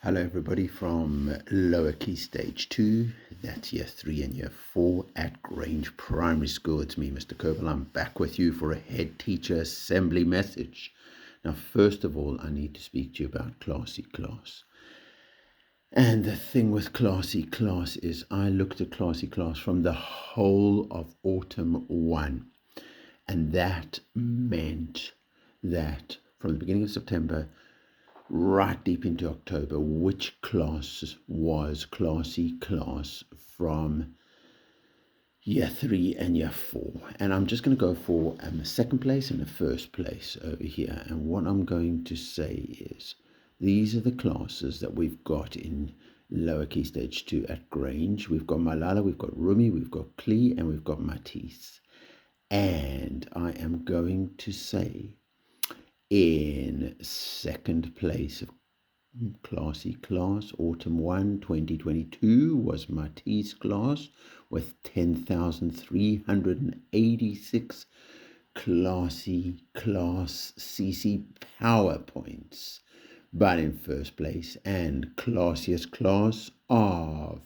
Hello, everybody from lower key stage 2. That's year 3 and year 4 at Grange Primary School. It's me, Mr. Kerbal. I'm back with you for a head teacher assembly message. Now, first of all, I need to speak to you about Classy Class. And the thing with Classy Class is I looked at Classy Class from the whole of autumn 1. And that meant that from the beginning of September right deep into October, which class was Classy Class from year 3 and year 4. And I'm just going to go for a second place and a first place over here. And what I'm going to say is these are the classes that we've got in lower key stage 2 at Grange. We've got Malala, we've got Rumi, we've got Klee, and we've got Matisse. And I am going to say in second place of Classy Class, Autumn 1, 2022 was Matisse class with 10,386 Classy Class CC PowerPoints. But in first place and classiest class of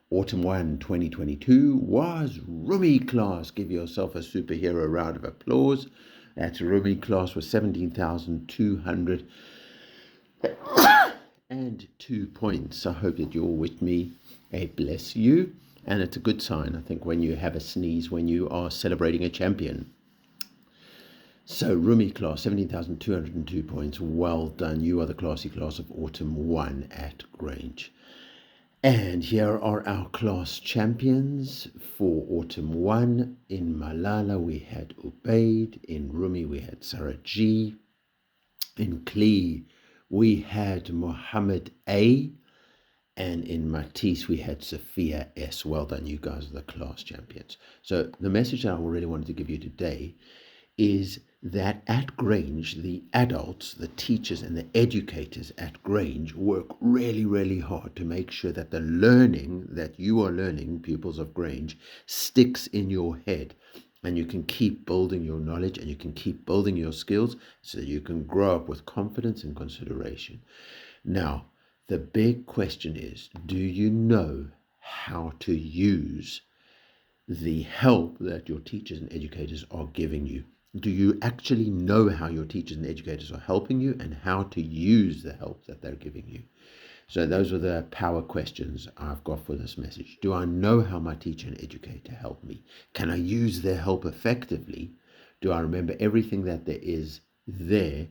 Autumn 1, 2022 was Rumi class. Give yourself a superhero round of applause. That's Rumi class with 17,200 and 2 points. I hope that you're with me. Bless you. And it's a good sign, I think, when you have a sneeze, when you are celebrating a champion. So Rumi class, 17,202 points. Well done. You are the Classy Class of Autumn 1 at Grange. And here are our class champions for Autumn 1. In Malala, we had Ubaid. In Rumi, we had Sarah G. In Klee, we had Muhammad A. And in Matisse, we had Sophia S. Well done, you guys are the class champions. So the message that I really wanted to give you today is that at Grange, the adults, the teachers and the educators at Grange work really, really hard to make sure that the learning that you are learning, pupils of Grange, sticks in your head. And you can keep building your knowledge and you can keep building your skills so that you can grow up with confidence and consideration. Now, the big question is, do you know how to use the help that your teachers and educators are giving you? Do you actually know how your teachers and educators are helping you and how to use the help that they're giving you? So those are the power questions I've got for this message. Do I know how my teacher and educator helped me? Can I use their help effectively? Do I remember everything that there is there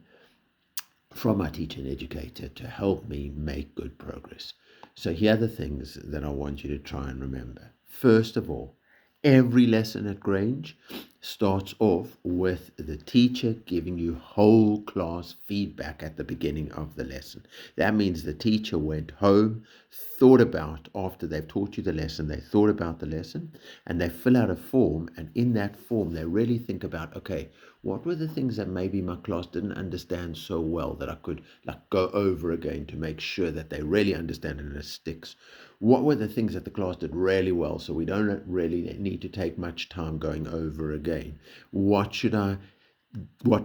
from my teacher and educator to help me make good progress? So here are the things that I want you to try and remember. First of all, every lesson at Grange starts off with the teacher giving you whole class feedback at the beginning of the lesson. That means the teacher went home, thought about, after they've taught you the lesson, they thought about the lesson and they fill out a form. And in that form, they really think about, okay, what were the things that maybe my class didn't understand so well that I could go over again to make sure that they really understand it and it sticks? What were the things that the class did really well so we don't really need to take much time going over again? What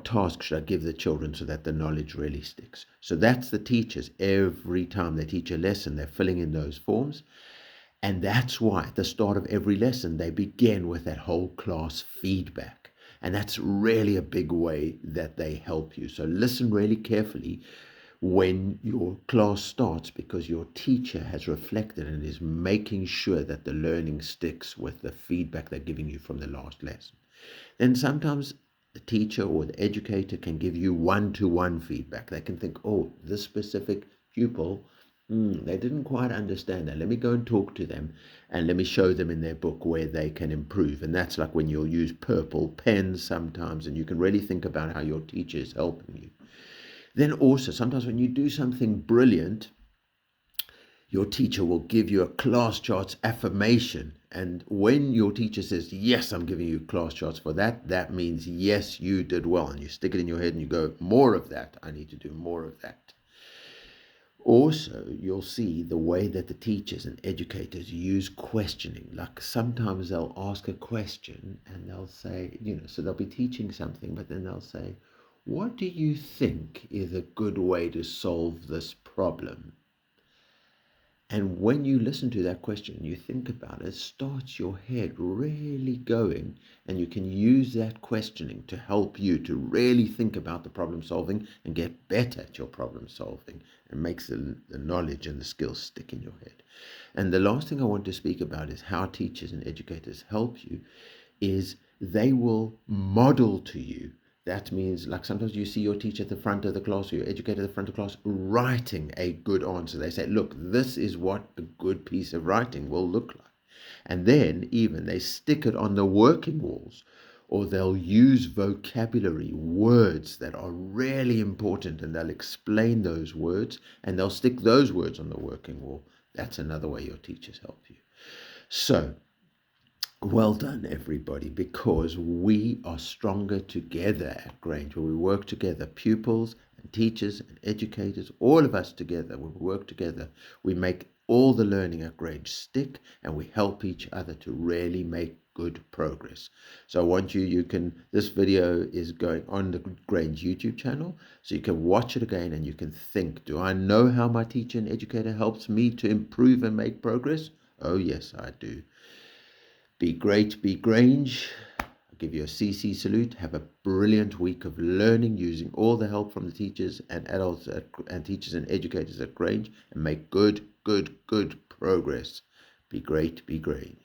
task should I give the children so that the knowledge really sticks? So that's the teachers. Every time they teach a lesson, they're filling in those forms. And that's why at the start of every lesson, they begin with that whole class feedback. And that's really a big way that they help you. So listen really carefully when your class starts, because your teacher has reflected and is making sure that the learning sticks with the feedback they're giving you from the last lesson. Then sometimes the teacher or the educator can give you one-to-one feedback. They can think, oh, this specific pupil, they didn't quite understand that. Let me go and talk to them and let me show them in their book where they can improve. And that's like when you'll use purple pens sometimes, and you can really think about how your teacher is helping you. Then also, sometimes when you do something brilliant, your teacher will give you a class charts affirmation. And when your teacher says, yes, I'm giving you class charts for that, that means, yes, you did well. And you stick it in your head and you go, more of that. I need to do more of that. Also, you'll see the way that the teachers and educators use questioning. Like sometimes they'll ask a question and they'll say, so they'll be teaching something, but then they'll say, what do you think is a good way to solve this problem? And when you listen to that question, you think about it, it starts your head really going, and you can use that questioning to help you to really think about the problem solving and get better at your problem solving, and makes the knowledge and the skills stick in your head. And the last thing I want to speak about is how teachers and educators help you is they will model to you. That means, like, sometimes you see your teacher at the front of the class or your educator at the front of the class writing a good answer. They say, look, this is what a good piece of writing will look like. And then even they stick it on the working walls, or they'll use vocabulary, words that are really important, and they'll explain those words and they'll stick those words on the working wall. That's another way your teachers help you. So, well done, everybody, because we are stronger together at Grange, where we work together, pupils and teachers and educators, all of us together. When we work together, we make all the learning at Grange stick, and we help each other to really make good progress. So I want this video is going on the Grange YouTube channel, so you can watch it again and you can think, do I know how my teacher and educator helps me to improve and make progress? Oh, yes, I do. Be great, be Grange. I'll give you a CC salute. Have a brilliant week of learning using all the help from the teachers and adults and teachers and educators at Grange, and make good progress. Be great, be Grange.